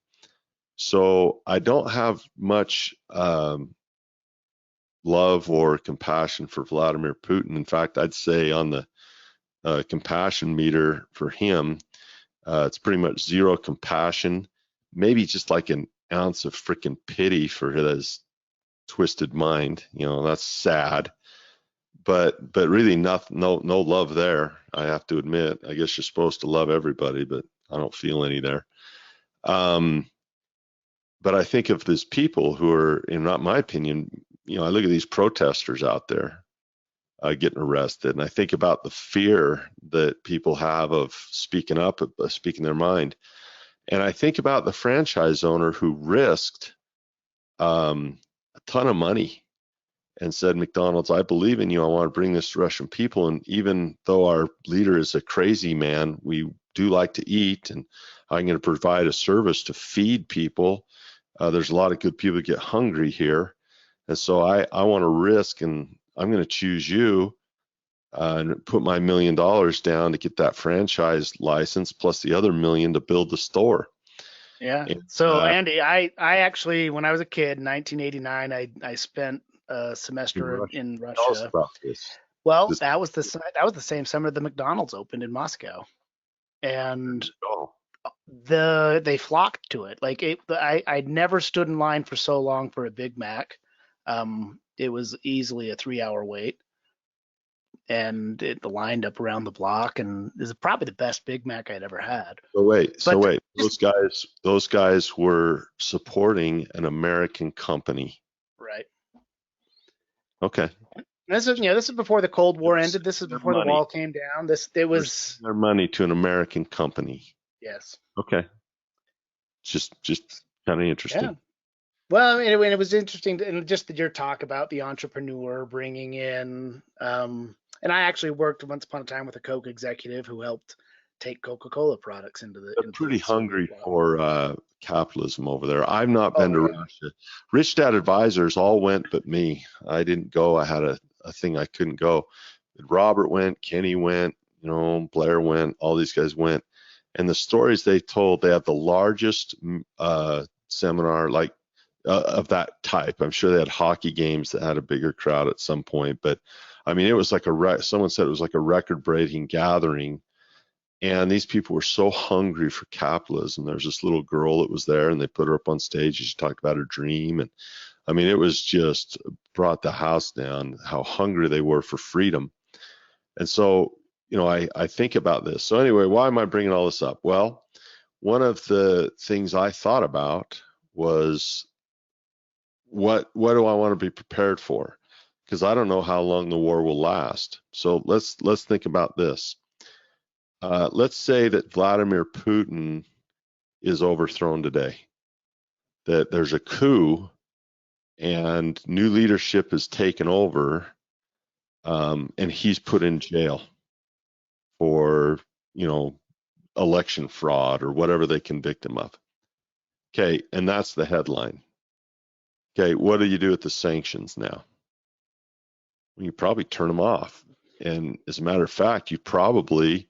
So I don't have much love or compassion for Vladimir Putin. In fact, I'd say on the compassion meter for him, it's pretty much zero compassion, maybe just like an ounce of freaking pity for his twisted mind. That's sad, but really no love there. I have to admit. I guess you're supposed to love everybody, but I don't feel any there. But I think of these people who are, in not my opinion, I look at these protesters out there getting arrested, and I think about the fear that people have of speaking up, speaking their mind, and I think about the franchise owner who risked a ton of money and said, McDonald's, I believe in you. I want to bring this to Russian people. And even though our leader is a crazy man, we do like to eat, and I'm going to provide a service to feed people. There's a lot of good people that get hungry here. And so I want to risk, and I'm going to choose you and put my $1 million down to get that franchise license, plus the other $1 million to build the store. Yeah. And, so Andy, I actually, when I was a kid in 1989, I spent a semester in Russia. Tell us about this. Well, that was the same summer the McDonald's opened in Moscow, and they flocked to it. I'd never stood in line for so long for a Big Mac. It was easily a 3-hour wait, and it lined up around the block, and it was probably the best Big Mac I'd ever had. So wait, those guys were supporting an American company, right? Okay. This is before the Cold War ended. This is before the wall came down. It was their money to an American company. Yes. Okay. Just kind of interesting. Yeah. Well, I mean, it was interesting, and just your talk about the entrepreneur bringing in, and I actually worked once upon a time with a Coke executive who helped take Coca-Cola products into the. They're pretty hungry for capitalism over there. I've not been to Russia. Rich Dad Advisors all went, but me. I didn't go. I had a thing I couldn't go. Robert went, Kenny went, Blair went, all these guys went. And the stories they told, they had the largest seminar of that type. I'm sure they had hockey games that had a bigger crowd at some point, but I mean, it was like someone said it was like a record-breaking gathering. And these people were so hungry for capitalism. There's this little girl that was there, and they put her up on stage, and she talked about her dream. And I mean, it was just brought the house down how hungry they were for freedom. And so, I think about this. So anyway, why am I bringing all this up? Well, one of the things I thought about was what do I want to be prepared for? Because I don't know how long the war will last. So let's think about this. Let's say that Vladimir Putin is overthrown today, that there's a coup and new leadership is taken over, and he's put in jail for, election fraud or whatever they convict him of. Okay, and that's the headline. Okay, what do you do with the sanctions now? Well, you probably turn them off. And as a matter of fact, you probably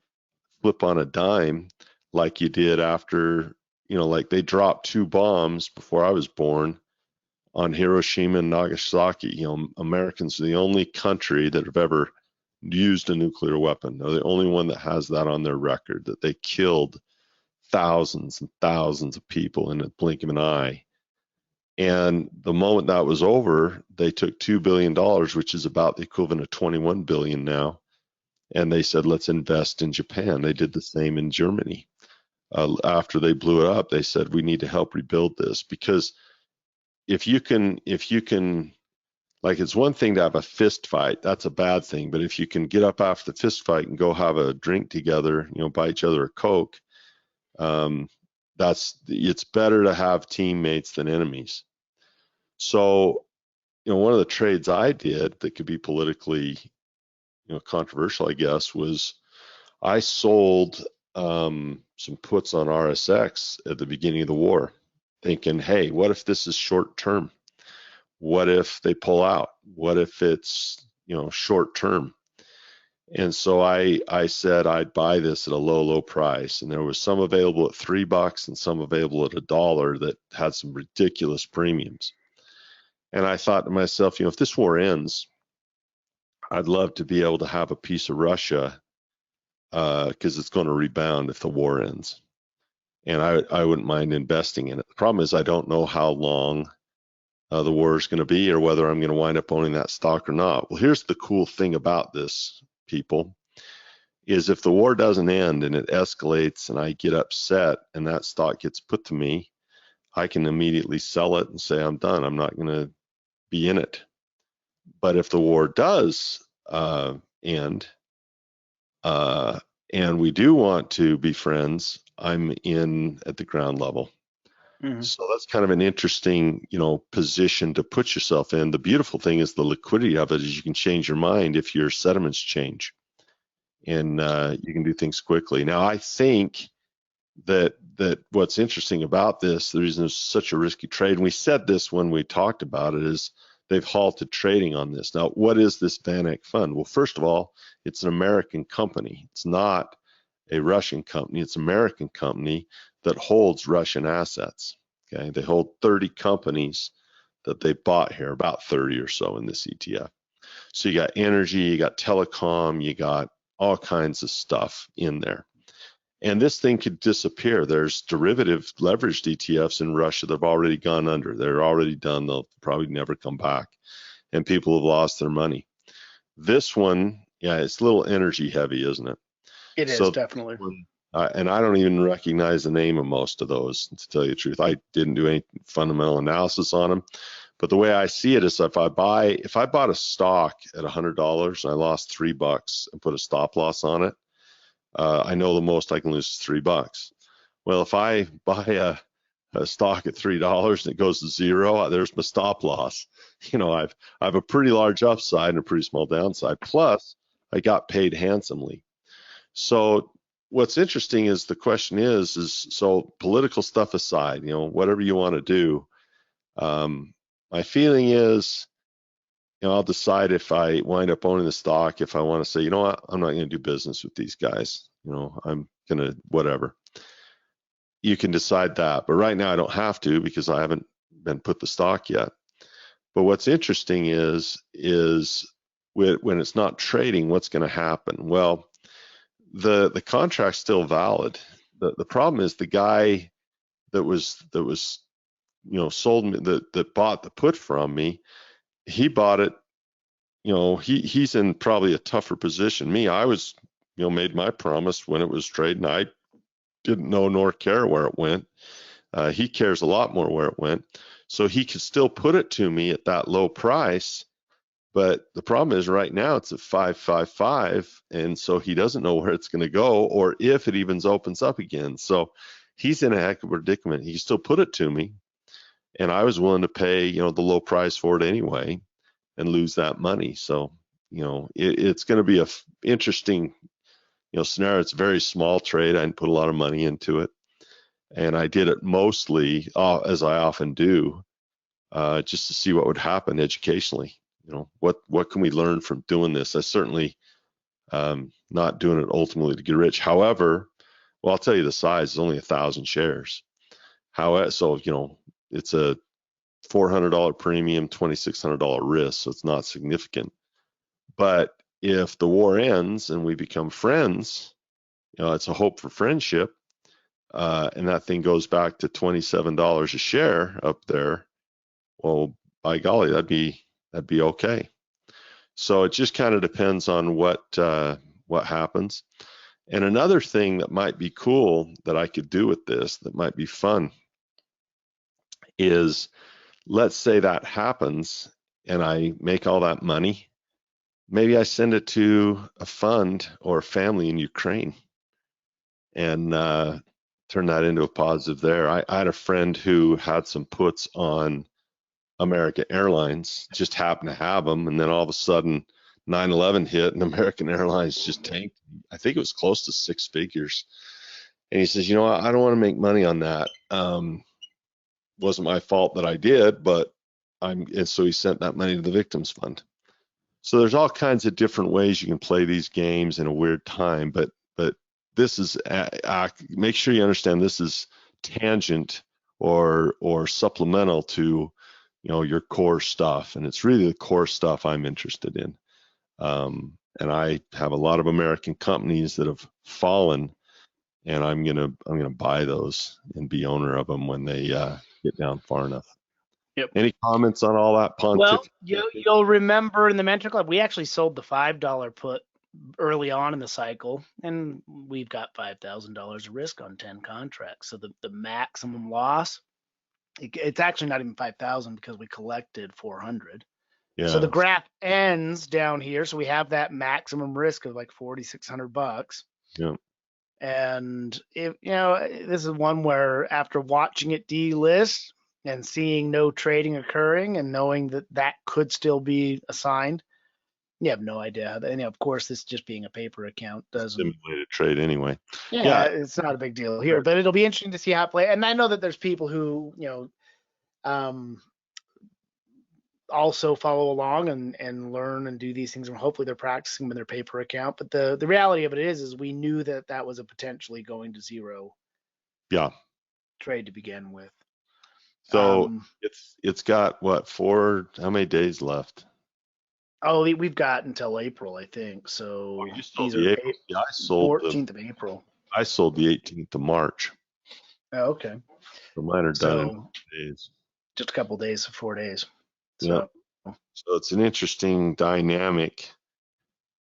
flip on a dime like you did after, like they dropped 2 bombs before I was born on Hiroshima and Nagasaki. Americans are the only country that have ever used a nuclear weapon. They're the only one that has that on their record, that they killed thousands and thousands of people in a blink of an eye. And the moment that was over, they took $2 billion, which is about the equivalent of 21 billion now, and they said, let's invest in Japan. They did the same in Germany. After they blew it up, they said, we need to help rebuild this, because if you can, like, it's one thing to have a fist fight, that's a bad thing. But if you can get up after the fist fight and go have a drink together, buy each other a Coke, it's better to have teammates than enemies. So, one of the trades I did that could be politically, controversial, I guess, was I sold some puts on RSX at the beginning of the war, thinking, hey, what if this is short term? What if they pull out? What if it's, short term? And so I said I'd buy this at a low price, and there was some available at $3 and some available at $1 that had some ridiculous premiums. And I thought to myself, if this war ends, I'd love to be able to have a piece of Russia, because it's going to rebound if the war ends. And I wouldn't mind investing in it. The problem is I don't know how long the war is going to be, or whether I'm going to wind up owning that stock or not. Well, here's the cool thing about this, people, is if the war doesn't end and it escalates and I get upset and that stock gets put to me, I can immediately sell it and say, I'm done. I'm not going to be in it. But if the war does end, and we do want to be friends, I'm in at the ground level. Mm-hmm. So that's kind of an interesting, position to put yourself in. The beautiful thing is the liquidity of it is you can change your mind if your sentiments change, and you can do things quickly. Now, I think that what's interesting about this, the reason it's such a risky trade, and we said this when we talked about it, is they've halted trading on this. Now, what is this VanEck fund? Well, first of all, it's an American company. It's not a Russian company. It's an American company that holds Russian assets. Okay, they hold 30 companies that they bought here, about 30 or so in this ETF. So you got energy, you got telecom, you got all kinds of stuff in there. And this thing could disappear. There's derivative leveraged ETFs in Russia that have already gone under. They're already done. They'll probably never come back. And people have lost their money. This one, yeah, it's a little energy heavy, isn't it? It is, definitely. And I don't even recognize the name of most of those, to tell you the truth. I didn't do any fundamental analysis on them. But the way I see it is, if I bought a stock at $100 and I lost $3 and put a stop loss on it, I know the most I can lose is $3. Well, if I buy a stock at $3 and it goes to zero, there's my stop loss. I have a pretty large upside and a pretty small downside. Plus, I got paid handsomely. So what's interesting is the question is so political stuff aside, whatever you want to do, my feeling is, I'll decide if I wind up owning the stock, if I want to say, you know what, I'm not going to do business with these guys. I'm going to whatever. You can decide that. But right now I don't have to, because I haven't been put the stock yet. But what's interesting is when it's not trading, what's going to happen? Well, the contract's still valid. The problem is the guy that was sold me, that bought the put from me, he bought it. He's in probably a tougher position. Me, I was made my promise when it was trading. I didn't know nor care where it went. He cares a lot more where it went, so he could still put it to me at that low price. But the problem is right now it's at 555, and so he doesn't know where it's going to go or if it even opens up again. So he's in a heck of a predicament. He still put it to me, and I was willing to pay the low price for it anyway and lose that money. So it's going to be a interesting scenario. It's a very small trade. I didn't put a lot of money into it, and I did it mostly as I often do, just to see what would happen educationally. What can we learn from doing this? I certainly not doing it ultimately to get rich. However, well, I'll tell you the size is only 1,000 shares. So it's a $400 premium, $2,600 risk, so it's not significant. But if the war ends and we become friends, it's a hope for friendship, and that thing goes back to $27 a share up there. Well, by golly, that'd be okay. So it just kind of depends on what happens. And another thing that might be cool that I could do with this, that might be fun, is let's say that happens and I make all that money. Maybe I send it to a fund or a family in Ukraine and turn that into a positive there. I had a friend who had some puts on American Airlines, just happened to have them, and then all of a sudden 9/11 hit and American Airlines just tanked. I think it was close to 6 figures. And he says, I don't want to make money on that. Wasn't my fault that I did, but and so he sent that money to the victims fund. So there's all kinds of different ways you can play these games in a weird time, but this is make sure you understand this is tangent or supplemental to your core stuff, and it's really the core stuff I'm interested in. And I have a lot of American companies that have fallen, and I'm gonna buy those and be owner of them when they get down far enough. Yep. Any comments on all that pontificate? Well, you'll remember in the Mentor Club, we actually sold the $5 put early on in the cycle, and we've got $5,000 of risk on 10 contracts. So the maximum loss, it's actually not even 5,000 because we collected 400. Yeah. So the graph ends down here. So we have that maximum risk of like $4,600. Yeah. And this is one where after watching it delist and seeing no trading occurring and knowing that could still be assigned, you have no idea how that. And of course, this just being a paper account doesn't simulated trade anyway. Yeah, it's not a big deal here, but it'll be interesting to see how it plays. And I know that there's people who also follow along and learn and do these things, and hopefully they're practicing with their paper account. But the reality of it is we knew that was a potentially going to zero trade to begin with. So it's got what, how many days left? Oh, we've got until April, I think. So these are April. Yeah, I sold 14th of April. I sold the 18th of March. Oh, okay. So mine are done in days. Just a couple days, 4 days. So, so it's an interesting dynamic.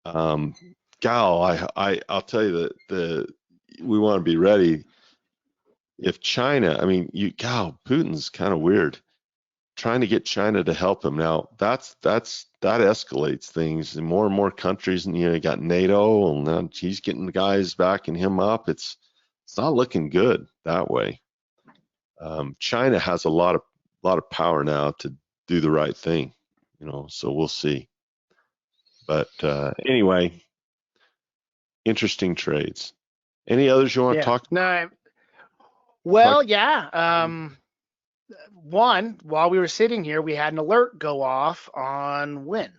Gal, I'll tell you that we want to be ready. If China, Putin's kind of weird. Trying to get China to help him now, that escalates things, and more countries, and you got NATO, and now he's getting the guys backing him up. It's not looking good that way. China has a lot of power now to do the right thing, so we'll see. But anyway, interesting trades. Any others you want to talk about? No. Well, one, while we were sitting here, we had an alert go off on WIN,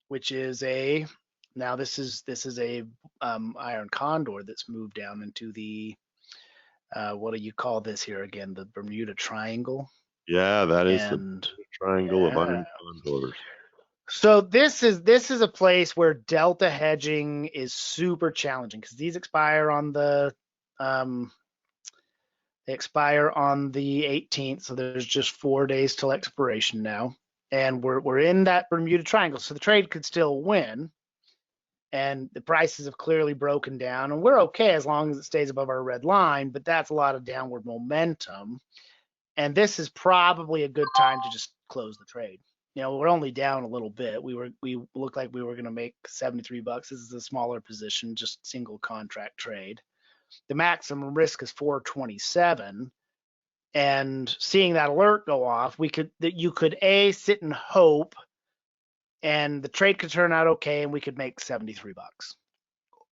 which is this is a iron condor that's moved down into the what do you call this here again? The Bermuda Triangle. Yeah, that is the Triangle of iron condors. So this is a place where delta hedging is super challenging because these expire on the they expire on the 18th, so there's just 4 days till expiration now, and we're in that Bermuda Triangle, so the trade could still win, and the prices have clearly broken down, and we're okay as long as it stays above our red line, but that's a lot of downward momentum, and this is probably a good time to just close the trade. We're only down a little bit. We looked like we were going to make $73. This is a smaller position, just single contract trade. The maximum risk is 427, and seeing that alert go off, you could sit and hope, and the trade could turn out okay, and we could make $73.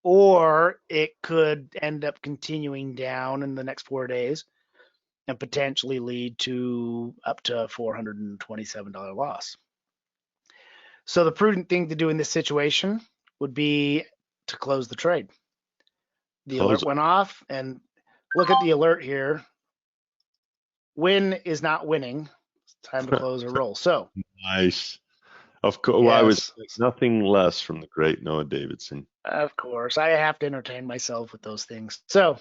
Or it could end up continuing down in the next 4 days and potentially lead to up to a $427 loss. So the prudent thing to do in this situation would be to close the trade. The alert went off, and look at the alert here. Win is not winning. It's time to close or roll. So nice. Of course, yes. I was nothing less from the great Noah Davidson. Of course, I have to entertain myself with those things. So,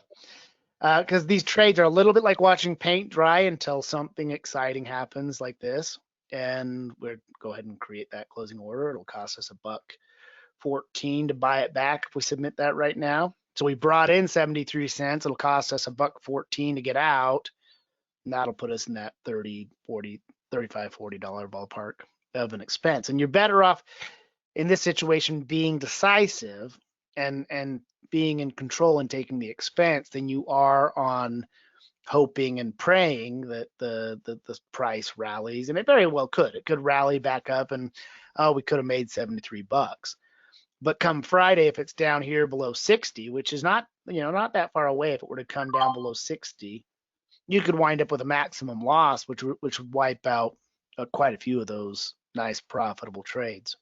because these trades are a little bit like watching paint dry until something exciting happens like this, and we'll go ahead and create that closing order. It'll cost us $1.14 to buy it back if we submit that right now. So we brought in 73 cents. It'll cost us $1.14 to get out, and that'll put us in that $35, $40 ballpark of an expense. And you're better off in this situation being decisive and being in control and taking the expense than you are on hoping and praying that the price rallies. And it very well could. It could rally back up, and we could have made $73. But come Friday, if it's down here below 60, which is not that far away, if it were to come down below 60, you could wind up with a maximum loss, which would wipe out quite a few of those nice profitable trades.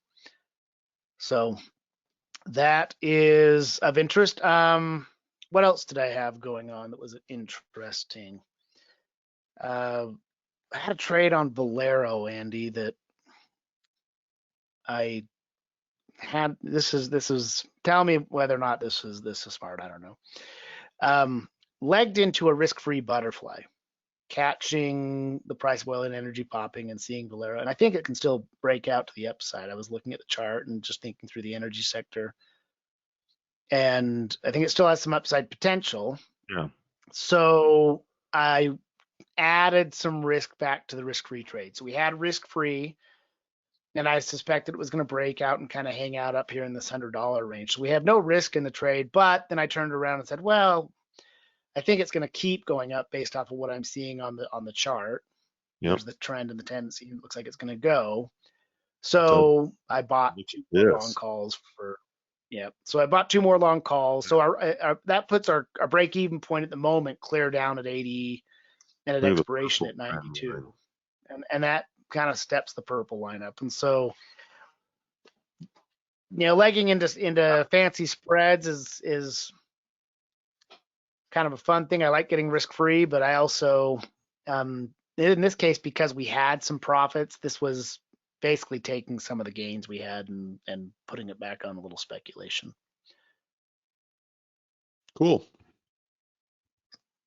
So that is of interest. What else did I have going on that was interesting? I had a trade on Valero, Andy, that I had. This is tell me whether or not this is smart. I don't know. Legged into a risk-free butterfly, catching the price of oil and energy popping and seeing Valero. And I think it can still break out to the upside. I was looking at the chart and just thinking through the energy sector. And I think it still has some upside potential. Yeah. So I added some risk back to the risk-free trade. So we had risk-free, and I suspected it was going to break out and kind of hang out up here in this $100 range. So we have no risk in the trade, but then I turned around and said, well, I think it's going to keep going up based off of what I'm seeing on the chart. Yep. There's the trend and the tendency. It looks like it's going to go. So I bought 2 long calls for, So I bought 2 more long calls. So that puts our break-even point at the moment clear down at 80 and at expiration at 92. And that kind of steps the purple line up. And so, legging into fancy spreads is kind of a fun thing. I like getting risk-free, but I also, in this case, because we had some profits, this was basically taking some of the gains we had and putting it back on a little speculation. Cool.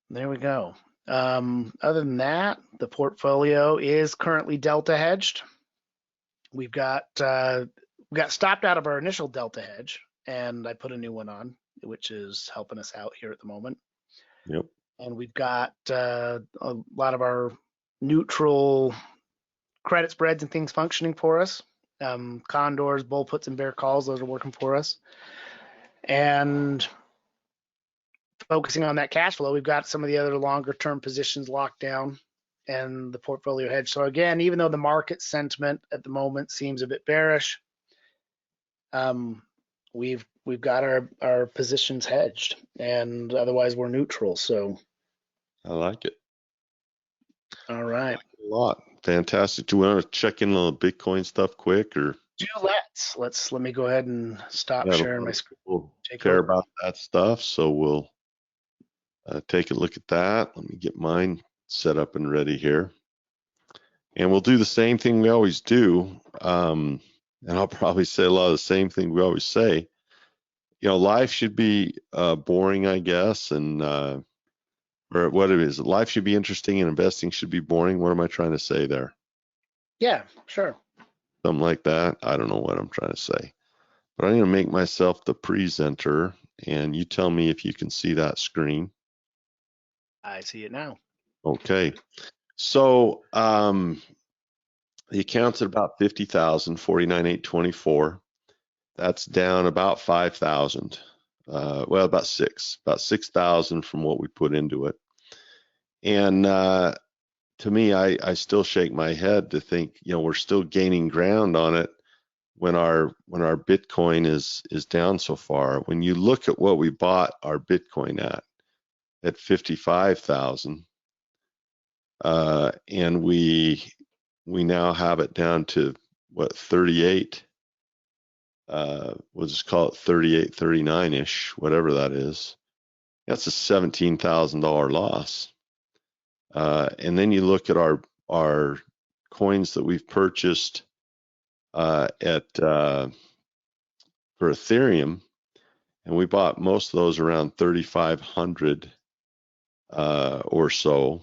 There we go. Other than that, the portfolio is currently delta hedged. We got stopped out of our initial delta hedge, and I put a new one on, which is helping us out here at the moment. Yep. And we've got a lot of our neutral credit spreads and things functioning for us. Condors, bull puts, and bear calls, those are working for us. And focusing on that cash flow, we've got some of the other longer term positions locked down and the portfolio hedge. So again, even though the market sentiment at the moment seems a bit bearish, we've got our positions hedged, and otherwise we're neutral. So I like it. All right. I like it a lot. Fantastic. Do you want to check in on the Bitcoin stuff quick, or? Let me go ahead and stop sharing my screen. We'll care about that stuff, so we'll take a look at that. Let me get mine set up and ready here. And we'll do the same thing we always do. and I'll probably say a lot of the same thing we always say. You know, life should be boring, I guess, and or what it is. Life should be interesting and investing should be boring. What am I trying to say there? Yeah, sure. Something like that. I don't know what I'm trying to say. But I'm going to make myself the presenter, and you tell me if you can see that screen. I see it now. Okay. So the account's at about 50,000, 49,824. That's down about 5,000. Well, about 6,000 from what we put into it. And to me, I still shake my head to think, you know, we're still gaining ground on it when our Bitcoin is down so far. When you look at what we bought our Bitcoin at 55,000, and we now have it down to what, 38. We'll just call it 38, 39-ish, whatever that is. That's a $17,000 loss. And then you look at our coins that we've purchased for Ethereum, and we bought most of those around 3,500 or so,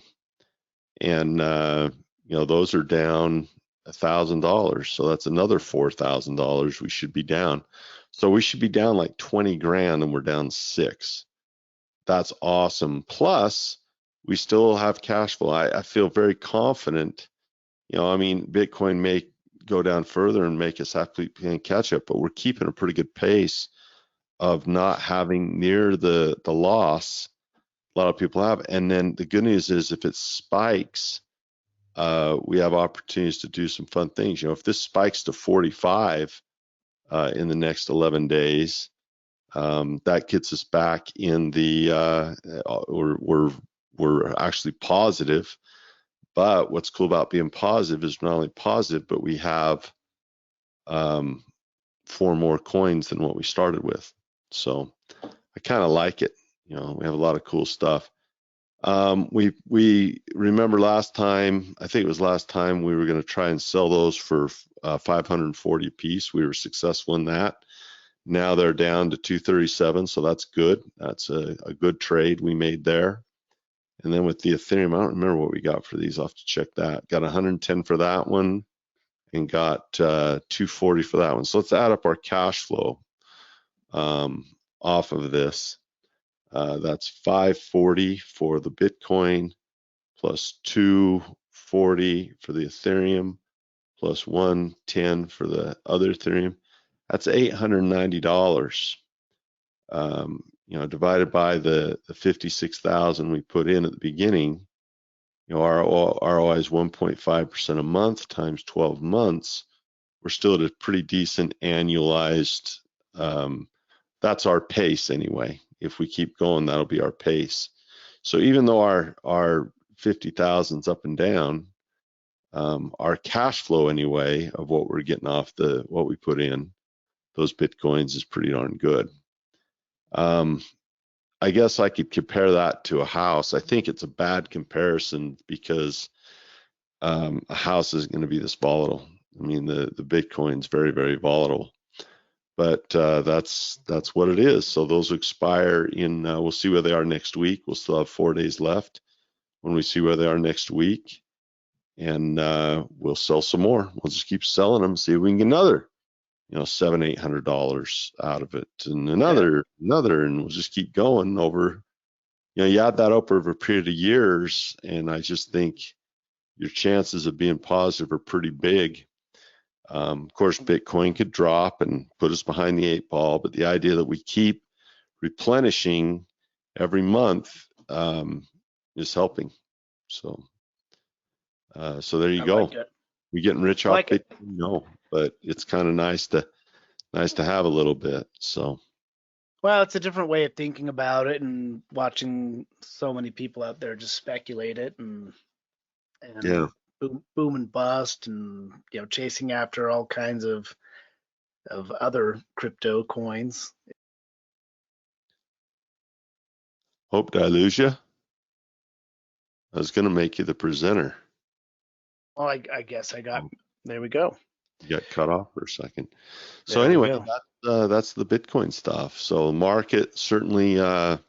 and you know, those are down $1,000, so that's another $4,000 we should be down. So we should be down like 20 grand, and we're down 6. That's awesome. Plus, we still have cash flow. I feel very confident. You know, I mean, Bitcoin may go down further and make us have to catch up, but we're keeping a pretty good pace of not having near the loss a lot of people have. And then the good news is if it spikes, we have opportunities to do some fun things. You know, if this spikes to 45 in the next 11 days, that gets us back in the we're actually positive. But what's cool about being positive is not only positive, but we have 4 more coins than what we started with. So I kind of like it. You know, we have a lot of cool stuff. We remember last time, I think it was last time, we were going to try and sell those for 540 a piece. We were successful in that. Now they're down to 237, so that's good. That's a good trade we made there. And then with the Ethereum, I don't remember what we got for these. I'll have to check that. Got 110 for that one and got 240 for that one. So let's add up our cash flow off of this. That's 540 for the Bitcoin, plus 240 for the Ethereum, plus 110 for the other Ethereum. That's $890. You know, divided by the 56,000 we put in at the beginning, you know, our ROI is 1.5% a month times 12 months. We're still at a pretty decent annualized. That's our pace anyway. If we keep going, that'll be our pace. So even though our 50,000's up and down, our cash flow anyway of what we're getting off what we put in those Bitcoins is pretty darn good. I guess I could compare that to a house. I think it's a bad comparison because a house isn't going to be this volatile. I mean, the Bitcoin's very, very volatile, but that's what it is. So those expire in. We'll see where they are next week. We'll still have 4 days left when we see where they are next week, and we'll sell some more. We'll just keep selling them, see if we can get another, you know, $700-800 out of it, and another, and we'll just keep going over. You know, you add that up over a period of years, and I just think your chances of being positive are pretty big. Of course, Bitcoin could drop and put us behind the 8 ball, but the idea that we keep replenishing every month is helping. So there you go. Like We getting rich off Bitcoin? No, but it's kind of nice to have a little bit. So. Well, it's a different way of thinking about it, and watching so many people out there just speculate it and Yeah. boom and bust, and you know, chasing after all kinds of other crypto coins. Hope, did I lose you? I was going to make you the presenter. Well, I guess I got. There we go. You got cut off for a second. So anyway, that's the Bitcoin stuff. So market certainly an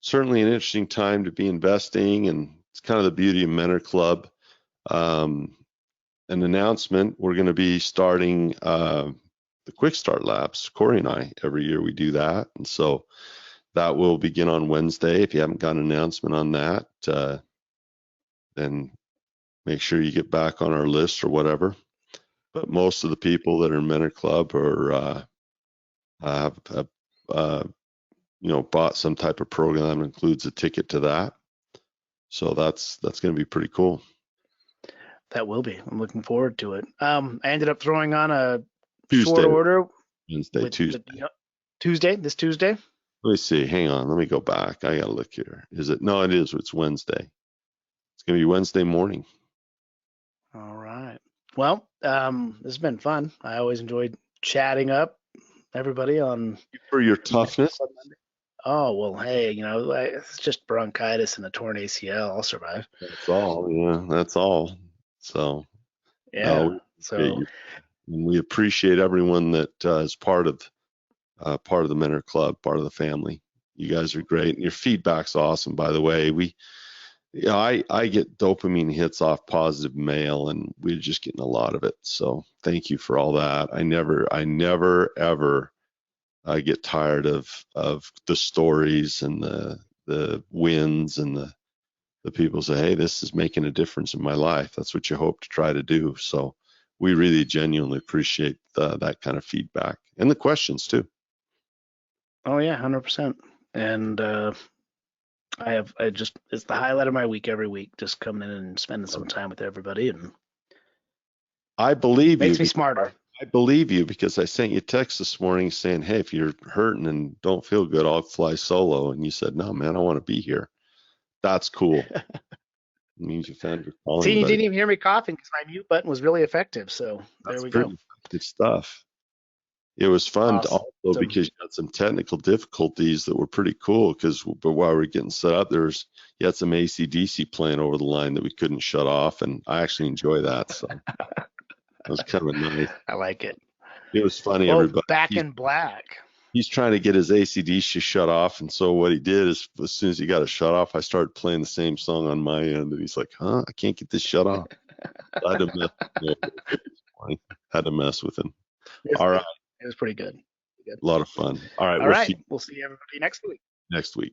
interesting time to be investing, and it's kind of the beauty of Mentor Club. An announcement: we're going to be starting the Quick Start Labs. Corey and I, every year we do that, and so that will begin on Wednesday. If you haven't got an announcement on that, then make sure you get back on our list or whatever. But most of the people that are in Mentor Club are have bought some type of program that includes a ticket to that. So that's going to be pretty cool. That will be. I'm looking forward to it. I ended up throwing on a short order. Tuesday. This Tuesday. Let me see. Hang on. Let me go back. I got to look here. Is it? No, it is. It's Wednesday. It's going to be Wednesday morning. All right. Well, this has been fun. I always enjoyed chatting up everybody on. For your toughness. Oh, well, hey, it's just bronchitis and a torn ACL. I'll survive. That's all. Yeah, that's all. So, yeah. We appreciate everyone that is part of the Mentor Club, part of the family. You guys are great, and your feedback's awesome. By the way, I get dopamine hits off positive mail, and we're just getting a lot of it. So thank you for all that. I never ever get tired of the stories and the wins and the people say, hey, this is making a difference in my life. That's what you hope to try to do. So we really genuinely appreciate that kind of feedback and the questions too. Oh yeah, 100%. And it's the highlight of my week every week, just coming in and spending some time with everybody, and I believe makes me smarter. I believe you because I sent you a text this morning saying, hey, if you're hurting and don't feel good, I'll fly solo. And you said, no, man, I want to be here. That's cool. It means you found your calling. See, you didn't even hear me coughing because my mute button was really effective. So there we go. Effective stuff. It was fun also because you had some technical difficulties that were pretty cool but while we were getting set up, you had some AC/DC playing over the line that we couldn't shut off, and I actually enjoy that. So that was kind of nice. I like it. It was funny. Everybody Back in Black. He's trying to get his AC/DC shut off, and so what he did is as soon as he got it shut off, I started playing the same song on my end, and he's like, I can't get this shut off. I had to mess with him. All right. It was pretty good. A lot of fun. All right. We'll see everybody next week.